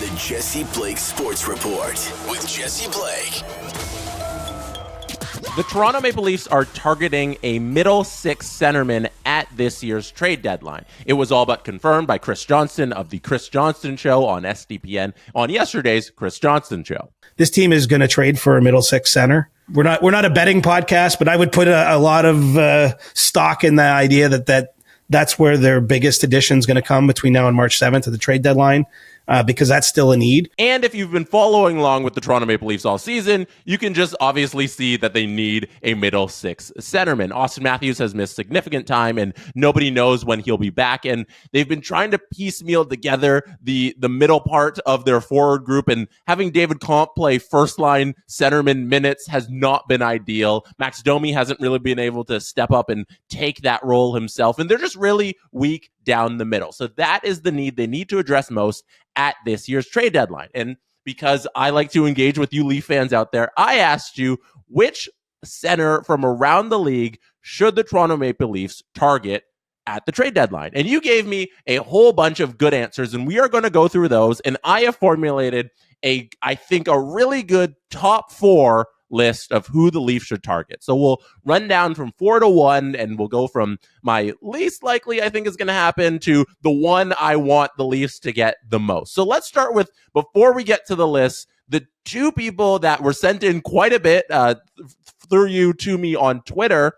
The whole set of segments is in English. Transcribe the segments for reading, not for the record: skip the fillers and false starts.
The Jesse Blake Sports Report with Jesse Blake. The Toronto Maple Leafs are targeting a middle six centerman at this year's trade deadline. It was all but confirmed by Chris Johnston of the Chris Johnston Show on SDPN on yesterday's Chris Johnston Show. This team is going to trade for a middle six center. We're not a betting podcast, but I would put a lot of stock in the idea that's where their biggest addition is going to come between now and March 7th at the trade deadline. Because that's still a need. And if you've been following along with the Toronto Maple Leafs all season, you can just obviously see that they need a middle six centerman. Auston Matthews has missed significant time, and nobody knows when he'll be back. And they've been trying to piecemeal together the middle part of their forward group, and having David Comp play first-line centerman minutes has not been ideal. Max Domi hasn't really been able to step up and take that role himself, and they're just really weak down the middle. So that is the need they need to address most at this year's trade deadline. And because I like to engage with you Leaf fans out there, I asked you which center from around the league should the Toronto Maple Leafs target at the trade deadline. And you gave me a whole bunch of good answers, and we are going to go through those. And I have formulated I think a really good top four list of who the Leafs should target. So we'll run down from 4 to 1, and we'll go from my least likely I think is going to happen to the one I want the Leafs to get the most. So let's start with, before we get to the list, the two people that were sent in quite a bit through you to me on Twitter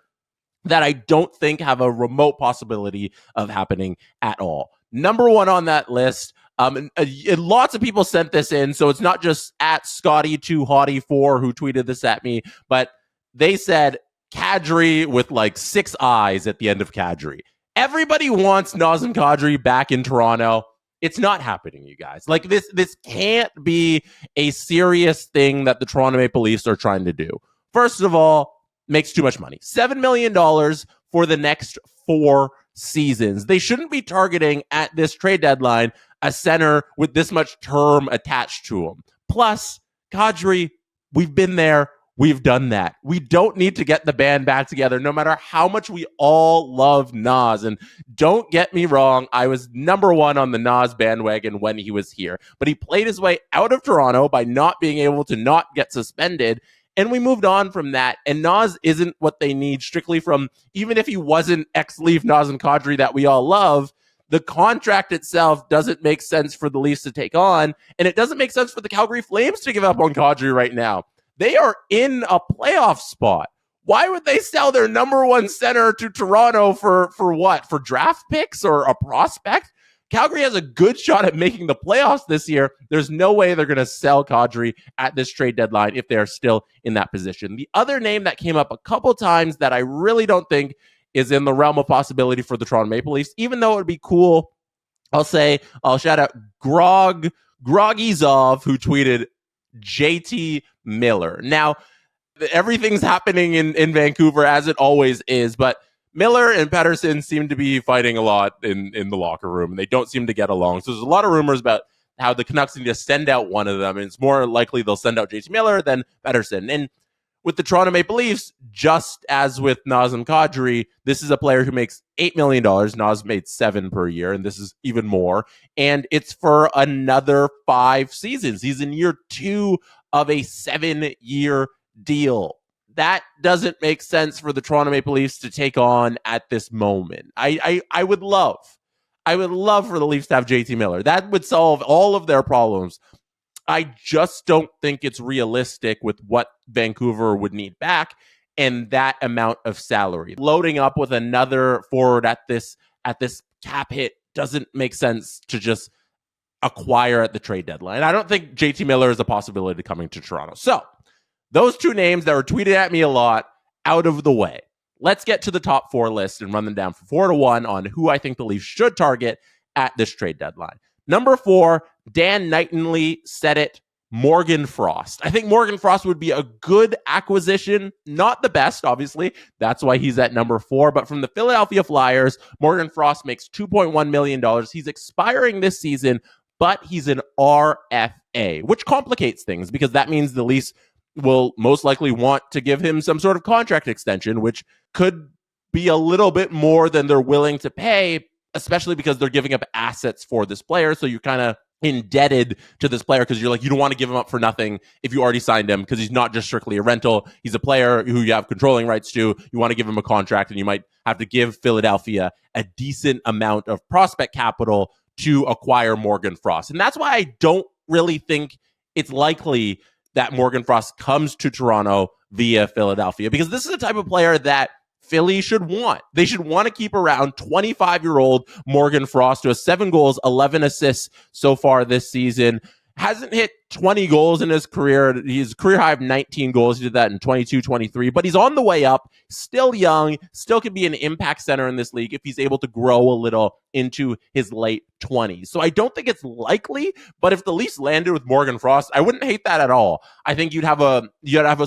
that I don't think have a remote possibility of happening at all. Number one on that list, and lots of people sent this in, so it's not just at Scotty2Hottie4 who tweeted this at me, but they said Kadri with like 6 eyes at the end of Kadri. Everybody wants Nazem Kadri back in Toronto. It's not happening, you guys. Like this can't be a serious thing that the Toronto Maple Leafs are trying to do. First of all, makes too much money. $7 million for the next 4 seasons. They shouldn't be targeting at this trade deadline a center with this much term attached to him. Plus, Kadri, we've been there. We've done that. We don't need to get the band back together, no matter how much we all love Nas. And don't get me wrong, I was number one on the Nas bandwagon when he was here. But he played his way out of Toronto by not being able to not get suspended. And we moved on from that. And Nas isn't what they need strictly from, even if he wasn't ex-Leaf Nazem Kadri that we all love, the contract itself doesn't make sense for the Leafs to take on. And it doesn't make sense for the Calgary Flames to give up on Kadri right now. They are in a playoff spot. Why would they sell their number one center to Toronto for what? For draft picks or a prospect? Calgary has a good shot at making the playoffs this year. There's no way they're going to sell Kadri at this trade deadline if they're still in that position. The other name that came up a couple times that I really don't think is in the realm of possibility for the Toronto Maple Leafs, even though it would be cool, I'll shout out Groggy Zov, who tweeted JT Miller. Now, everything's happening in Vancouver as it always is, but Miller and Pettersson seem to be fighting a lot in the locker room, and they don't seem to get along. So there's a lot of rumors about how the Canucks need to send out one of them, and it's more likely they'll send out JT Miller than Pettersson. And with the Toronto Maple Leafs, just as with Nazem Kadri, this is a player who makes $8 million. Nas made $7 per year, and this is even more. And it's for another 5 seasons. He's in year 2 of a 7-year deal. That doesn't make sense for the Toronto Maple Leafs to take on at this moment. I would love for the Leafs to have JT Miller. That would solve all of their problems. I just don't think it's realistic with what Vancouver would need back and that amount of salary. Loading up with another forward at this cap hit doesn't make sense to just acquire at the trade deadline. I don't think JT Miller is a possibility coming to Toronto. So those two names that were tweeted at me a lot, out of the way. Let's get to the top 4 list and run them down from 4 to 1 on who I think the Leafs should target at this trade deadline. Number 4, Dan Knightonley said it, Morgan Frost. I think Morgan Frost would be a good acquisition. Not the best, obviously. That's why he's at number 4. But from the Philadelphia Flyers, Morgan Frost makes $2.1 million. He's expiring this season, but he's an RFA, which complicates things because that means the Leafs will most likely want to give him some sort of contract extension, which could be a little bit more than they're willing to pay, especially because they're giving up assets for this player. So you're kind of indebted to this player because you're like, you don't want to give him up for nothing if you already signed him because he's not just strictly a rental. He's a player who you have controlling rights to. You want to give him a contract, and you might have to give Philadelphia a decent amount of prospect capital to acquire Morgan Frost. And that's why I don't really think it's likely that Morgan Frost comes to Toronto via Philadelphia, because this is the type of player that Philly should want. They should want to keep around 25-year-old Morgan Frost, who has 7 goals, 11 assists so far this season. Hasn't hit 20 goals in his career. His career high of 19 goals. He did that in 22-23, but he's on the way up, still young, still can be an impact center in this league if he's able to grow a little into his late 20s. So I don't think it's likely, but if the Leafs landed with Morgan Frost, I wouldn't hate that at all. I think you'd have a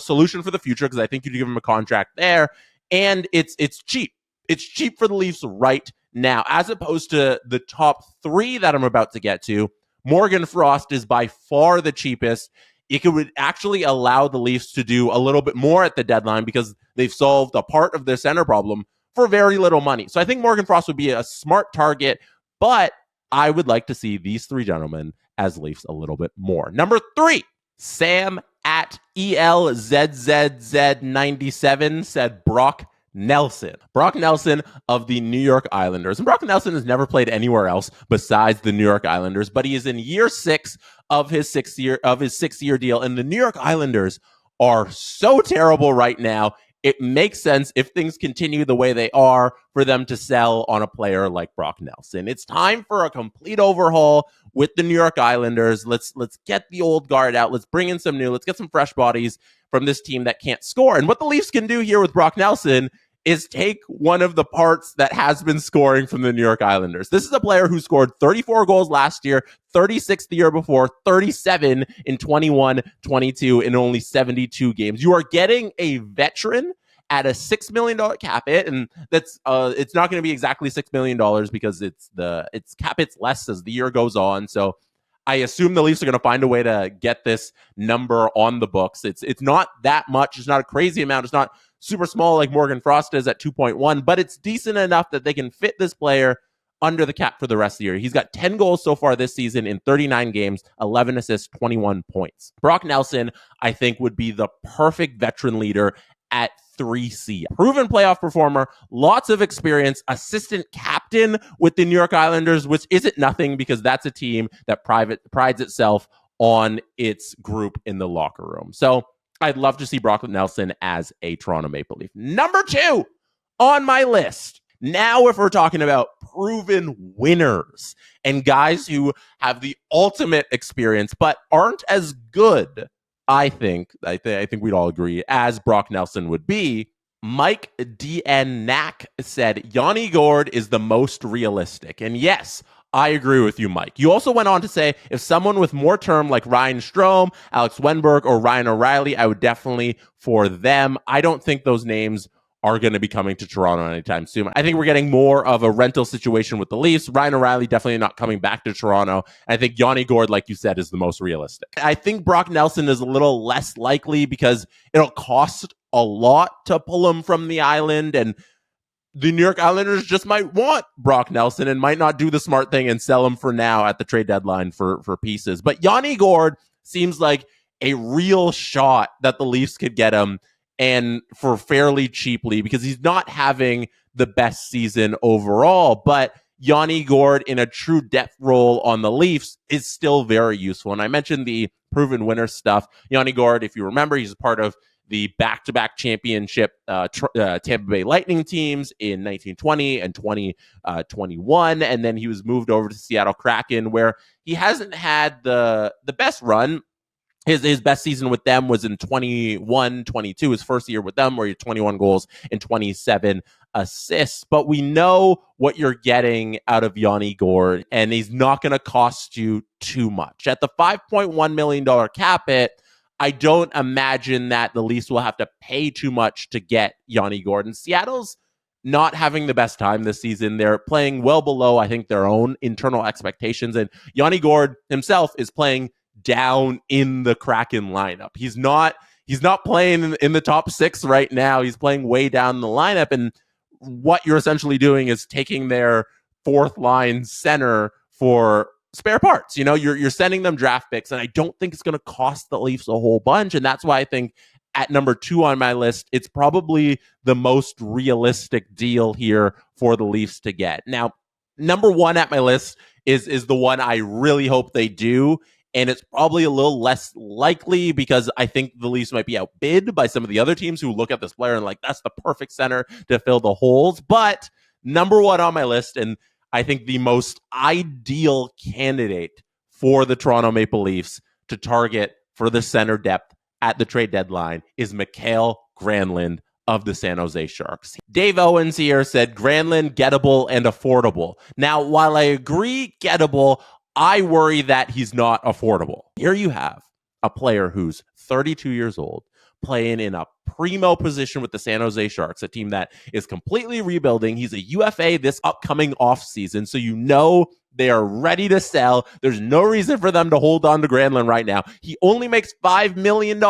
solution for the future, because I think you'd give him a contract there. And it's cheap. It's cheap for the Leafs right now, as opposed to the top 3 that I'm about to get to. Morgan Frost is by far the cheapest. It would actually allow the Leafs to do a little bit more at the deadline, because they've solved a part of their center problem for very little money. So I think Morgan Frost would be a smart target, but I would like to see these 3 gentlemen as Leafs a little bit more. Number 3, Sam at ELZZZ97 said Brock Nelson. Brock Nelson of the New York Islanders. And Brock Nelson has never played anywhere else besides the New York Islanders, but he is in year 6 of his 6-year deal. And the New York Islanders are so terrible right now. It makes sense, if things continue the way they are, for them to sell on a player like Brock Nelson. It's time for a complete overhaul with the New York Islanders. Let's get the old guard out. Let's bring in some new. Let's get some fresh bodies from this team that can't score. And what the Leafs can do here with Brock Nelson is take one of the parts that has been scoring from the New York Islanders. This is a player who scored 34 goals last year, 36 the year before, 37 in 21-22 in only 72 games. You are getting a veteran at a $6 million cap hit, and that's it's not going to be exactly $6 million, because it's cap hit's less as the year goes on. So I assume the Leafs are going to find a way to get this number on the books. It's not that much. It's not a crazy amount. It's not super small like Morgan Frost is at 2.1, but it's decent enough that they can fit this player under the cap for the rest of the year. He's got 10 goals so far this season in 39 games, 11 assists, 21 points. Brock Nelson, I think, would be the perfect veteran leader at 3C. Proven playoff performer, lots of experience, assistant captain with the New York Islanders, which isn't nothing, because that's a team that prides itself on its group in the locker room. So I'd love to see Brock Nelson as a Toronto Maple Leaf. Number 2 on my list. Now, if we're talking about proven winners and guys who have the ultimate experience but aren't as good, I think we'd all agree, as Brock Nelson would be, Mike DNack said Yanni Gourde is the most realistic. And yes, I agree with you, Mike. You also went on to say, if someone with more term like Ryan Strome, Alex Wenberg, or Ryan O'Reilly, I would definitely for them. I don't think those names are going to be coming to Toronto anytime soon. I think we're getting more of a rental situation with the Leafs. Ryan O'Reilly definitely not coming back to Toronto. I think Yanni Gourde, like you said, is the most realistic. I think Brock Nelson is a little less likely, because it'll cost a lot to pull him from the island, and the New York Islanders just might want Brock Nelson and might not do the smart thing and sell him for now at the trade deadline for pieces. But Yanni Gourde seems like a real shot that the Leafs could get him, and for fairly cheaply, because he's not having the best season overall. But Yanni Gourde in a true depth role on the Leafs is still very useful. And I mentioned the proven winner stuff. Yanni Gourde, if you remember, he's part of the back-to-back championship Tampa Bay Lightning teams in 1920 and 2021. And then he was moved over to Seattle Kraken, where he hasn't had the best run. His best season with them was in 21-22, his first year with them, where he had 21 goals and 27 assists. But we know what you're getting out of Yanni Gourde, and he's not going to cost you too much. At the $5.1 million cap hit, I don't imagine that the Leafs will have to pay too much to get Yanni Gourde. And Seattle's not having the best time this season. They're playing well below, I think, their own internal expectations. And Yanni Gourde himself is playing down in the Kraken lineup. He's not playing in the top 6 right now. He's playing way down the lineup. And what you're essentially doing is taking their 4th line center for spare parts. You know, you're sending them draft picks, and I don't think it's going to cost the Leafs a whole bunch. And that's why I think at number 2 on my list, it's probably the most realistic deal here for the Leafs to get. Now, number 1 at my list is the one I really hope they do. And it's probably a little less likely because I think the Leafs might be outbid by some of the other teams who look at this player and like, that's the perfect center to fill the holes. But number 1 on my list, and I think the most ideal candidate for the Toronto Maple Leafs to target for the center depth at the trade deadline is Mikael Granlund of the San Jose Sharks. Dave Owens here said Granlund gettable and affordable. Now, while I agree gettable, I worry that he's not affordable. Here you have a player who's 32 years old, playing in a primo position with the San Jose Sharks, a team that is completely rebuilding. He's a UFA this upcoming offseason, so you know they are ready to sell. There's no reason for them to hold on to Granlund right now. He only makes $5 million,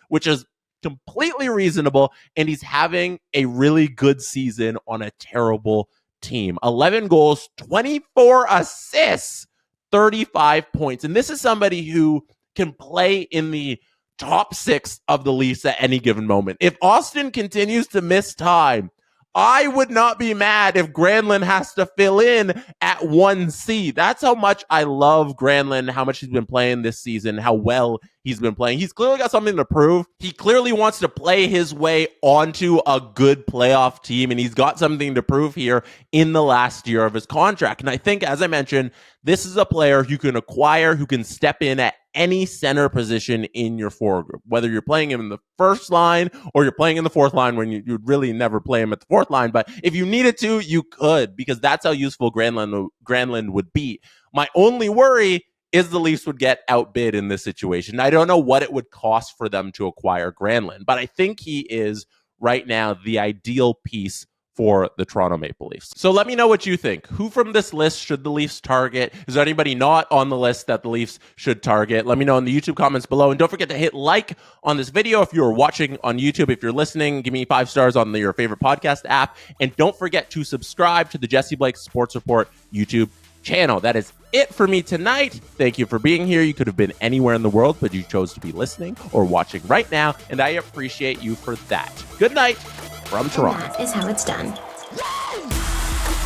which is completely reasonable, and he's having a really good season on a terrible team. 11 goals, 24 assists, 35 points. And this is somebody who can play in the top 6 of the Leafs at any given moment. If Austin continues to miss time, I would not be mad if Granlund has to fill in at 1C. That's how much I love Granlund, how much he's been playing this season, how well he's been playing. He's clearly got something to prove. He clearly wants to play his way onto a good playoff team, and he's got something to prove here in the last year of his contract. And I think, as I mentioned, this is a player you can acquire who can step in at any center position in your forward group, whether you're playing him in the first line or you're playing in the fourth line when you'd really never play him at the fourth line. But if you needed to, you could, because that's how useful Granlund would be. My only worry is the Leafs would get outbid in this situation. I don't know what it would cost for them to acquire Granlund, but I think he is right now the ideal piece for the Toronto Maple Leafs. So let me know what you think. Who from this list should the Leafs target? Is there anybody not on the list that the Leafs should target? Let me know in the YouTube comments below. And don't forget to hit like on this video if you're watching on YouTube. If you're listening, give me 5 stars on your favorite podcast app. And don't forget to subscribe to the Jesse Blake Sports Report YouTube channel. That is it for me tonight. Thank you for being here. You could have been anywhere in the world, but you chose to be listening or watching right now, and I appreciate you for that. Good night from Toronto. That is how it's done.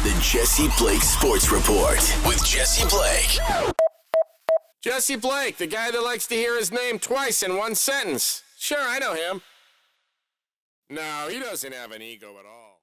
The Jesse Blake Sports Report with Jesse Blake. Jesse Blake, the guy that likes to hear his name twice in one sentence. Sure, I know him. No, he doesn't have an ego at all.